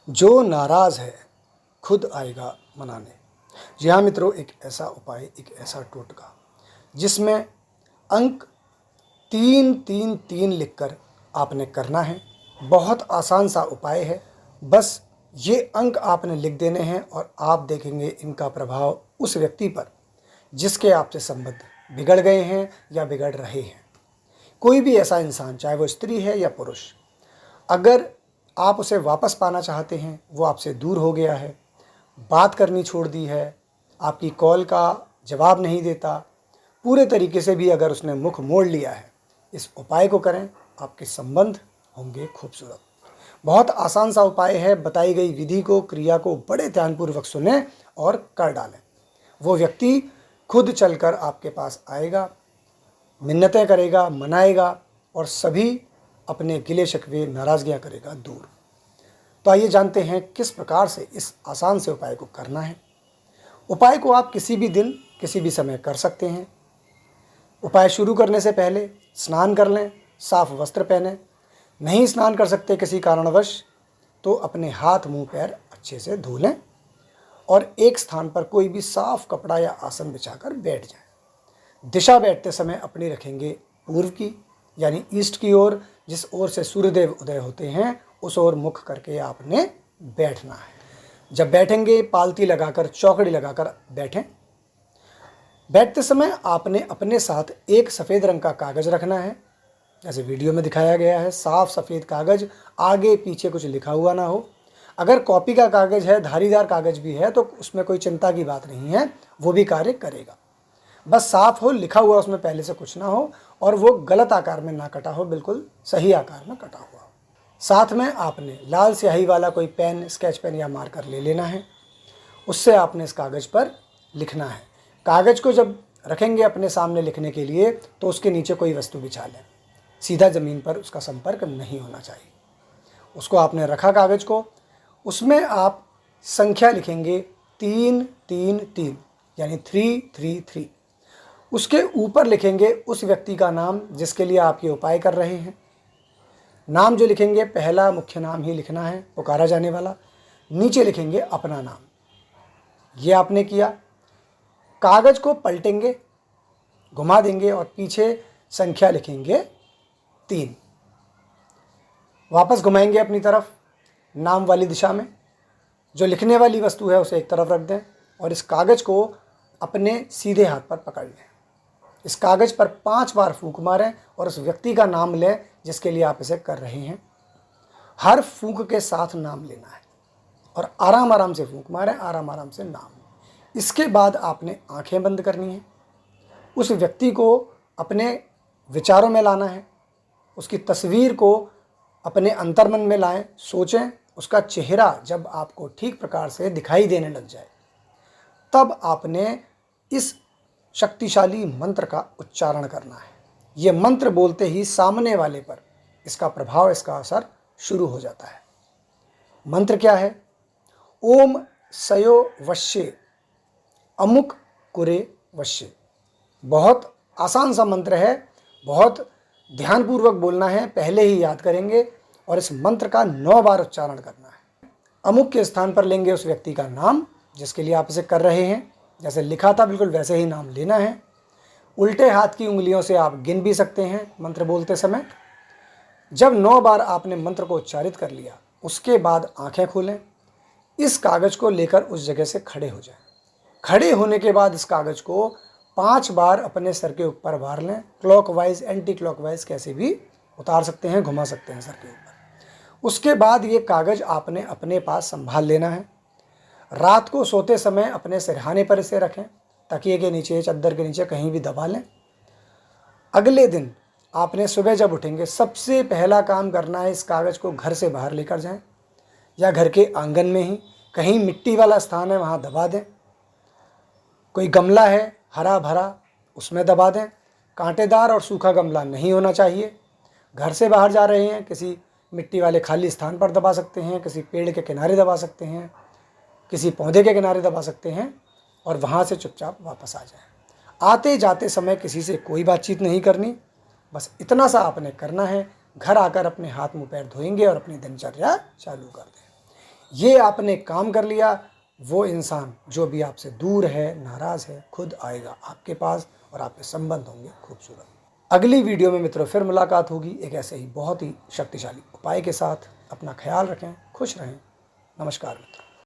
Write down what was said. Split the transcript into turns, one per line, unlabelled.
जो नाराज़ है खुद आएगा मनाने। जी हाँ मित्रों, एक ऐसा उपाय, एक ऐसा टोटका जिसमें अंक 3-3-3 लिखकर आपने करना है। बहुत आसान सा उपाय है। बस ये अंक आपने लिख देने हैं और आप देखेंगे इनका प्रभाव उस व्यक्ति पर जिसके आपसे संबंध बिगड़ गए हैं या बिगड़ रहे हैं। कोई भी ऐसा इंसान, चाहे वो स्त्री है या पुरुष, अगर आप उसे वापस पाना चाहते हैं, वो आपसे दूर हो गया है, बात करनी छोड़ दी है, आपकी कॉल का जवाब नहीं देता, पूरे तरीके से भी अगर उसने मुख मोड़ लिया है, इस उपाय को करें, आपके संबंध होंगे खूबसूरत। बहुत आसान सा उपाय है। बताई गई विधि को, क्रिया को बड़े ध्यानपूर्वक सुनें और कर डालें। वो व्यक्ति खुद चलकर आपके पास आएगा, मिन्नतें करेगा, मनाएगा और सभी अपने गिले शिकवे, नाराज़गियाँ करेगा दूर। तो आइए जानते हैं किस प्रकार से इस आसान से उपाय को करना है। उपाय को आप किसी भी दिन, किसी भी समय कर सकते हैं। उपाय शुरू करने से पहले स्नान कर लें, साफ वस्त्र पहनें। नहीं स्नान कर सकते किसी कारणवश तो अपने हाथ, मुंह, पैर अच्छे से धो लें और एक स्थान पर कोई भी साफ कपड़ा या आसन बिछाकर बैठ जाएं। दिशा बैठते समय अपनी रखेंगे पूर्व की, यानी ईस्ट की ओर। जिस ओर से सूर्यदेव उदय होते हैं उस ओर मुख करके आपने बैठना है। जब बैठेंगे पालती लगाकर, चौकड़ी लगाकर बैठें। बैठते समय आपने अपने साथ एक सफ़ेद रंग का कागज़ रखना है, जैसे वीडियो में दिखाया गया है। साफ सफ़ेद कागज़, आगे पीछे कुछ लिखा हुआ ना हो। अगर कॉपी का कागज़ है, धारीदार कागज़ भी है, तो उसमें कोई चिंता की बात नहीं है, वो भी कार्य करेगा। बस साफ हो, लिखा हुआ उसमें पहले से कुछ ना हो और वो गलत आकार में ना कटा हो, बिल्कुल सही आकार में कटा हुआ हो। साथ में आपने लाल स्याही वाला कोई पेन, स्केच पेन या मार्कर ले लेना है। उससे आपने इस कागज़ पर लिखना है। कागज़ को जब रखेंगे अपने सामने लिखने के लिए तो उसके नीचे कोई वस्तु बिछा लें। सीधा ज़मीन पर उसका संपर्क नहीं होना चाहिए। उसको आपने रखा कागज़ को, उसमें आप संख्या लिखेंगे 3-3-3, यानी 3-3-3। उसके ऊपर लिखेंगे उस व्यक्ति का नाम जिसके लिए आप ये उपाय कर रहे हैं। नाम जो लिखेंगे पहला मुख्य नाम ही लिखना है, पुकारा जाने वाला। नीचे लिखेंगे अपना नाम। ये आपने किया। कागज़ को पलटेंगे, घुमा देंगे और पीछे संख्या लिखेंगे 3। वापस घुमाएंगे अपनी तरफ, नाम वाली दिशा में। जो लिखने वाली वस्तु है उसे एक तरफ रख दें और इस कागज़ को अपने सीधे हाथ पर पकड़ लें। इस कागज़ पर 5 बार फूंक मारें और उस व्यक्ति का नाम लें जिसके लिए आप इसे कर रहे हैं। हर फूंक के साथ नाम लेना है और आराम आराम से फूंक मारें, आराम आराम से नाम। इसके बाद आपने आंखें बंद करनी है। उस व्यक्ति को अपने विचारों में लाना है। उसकी तस्वीर को अपने अंतर्मन में लाएं, सोचें। उसका चेहरा जब आपको ठीक प्रकार से दिखाई देने लग जाए तब आपने इस शक्तिशाली मंत्र का उच्चारण करना है। ये मंत्र बोलते ही सामने वाले पर इसका प्रभाव, इसका असर शुरू हो जाता है। मंत्र क्या है? ओम सयो वश्ये अमुक कुरे वश्ये। बहुत आसान सा मंत्र है, बहुत ध्यानपूर्वक बोलना है। पहले ही याद करेंगे और इस मंत्र का 9 बार उच्चारण करना है। अमुक के स्थान पर लेंगे उस व्यक्ति का नाम जिसके लिए आप इसे कर रहे हैं। जैसे लिखा था बिल्कुल वैसे ही नाम लेना है। उल्टे हाथ की उंगलियों से आप गिन भी सकते हैं मंत्र बोलते समय। जब 9 बार आपने मंत्र को उच्चारित कर लिया उसके बाद आंखें खोलें। इस कागज़ को लेकर उस जगह से खड़े हो जाएं। खड़े होने के बाद इस कागज़ को 5 बार अपने सर के ऊपर वार लें। क्लॉकवाइज, एंटी क्लॉकवाइज कैसे भी उतार सकते हैं, घुमा सकते हैं सर के ऊपर। उसके बाद ये कागज़ आपने अपने पास संभाल लेना है। रात को सोते समय अपने सिरहाने पर इसे रखें, तकिए के नीचे, चद्दर के नीचे कहीं भी दबा लें। अगले दिन आपने सुबह जब उठेंगे सबसे पहला काम करना है, इस कागज़ को घर से बाहर लेकर जाएं या घर के आंगन में ही कहीं मिट्टी वाला स्थान है वहाँ दबा दें। कोई गमला है हरा भरा उसमें दबा दें। कांटेदार और सूखा गमला नहीं होना चाहिए। घर से बाहर जा रहे हैं किसी मिट्टी वाले खाली स्थान पर दबा सकते हैं, किसी पेड़ के किनारे दबा सकते हैं, किसी पौधे के किनारे दबा सकते हैं और वहाँ से चुपचाप वापस आ जाएं। आते जाते समय किसी से कोई बातचीत नहीं करनी। बस इतना सा आपने करना है। घर आकर अपने हाथ मुंह पैर धोएंगे और अपनी दिनचर्या चालू कर दें। ये आपने काम कर लिया, वो इंसान जो भी आपसे दूर है, नाराज़ है, खुद आएगा आपके पास और आपके संबंध होंगे खूबसूरत। अगली वीडियो में मित्रों फिर मुलाकात होगी एक ऐसे ही बहुत ही शक्तिशाली उपाय के साथ। अपना ख्याल रखें, खुश रहें। नमस्कार मित्रों।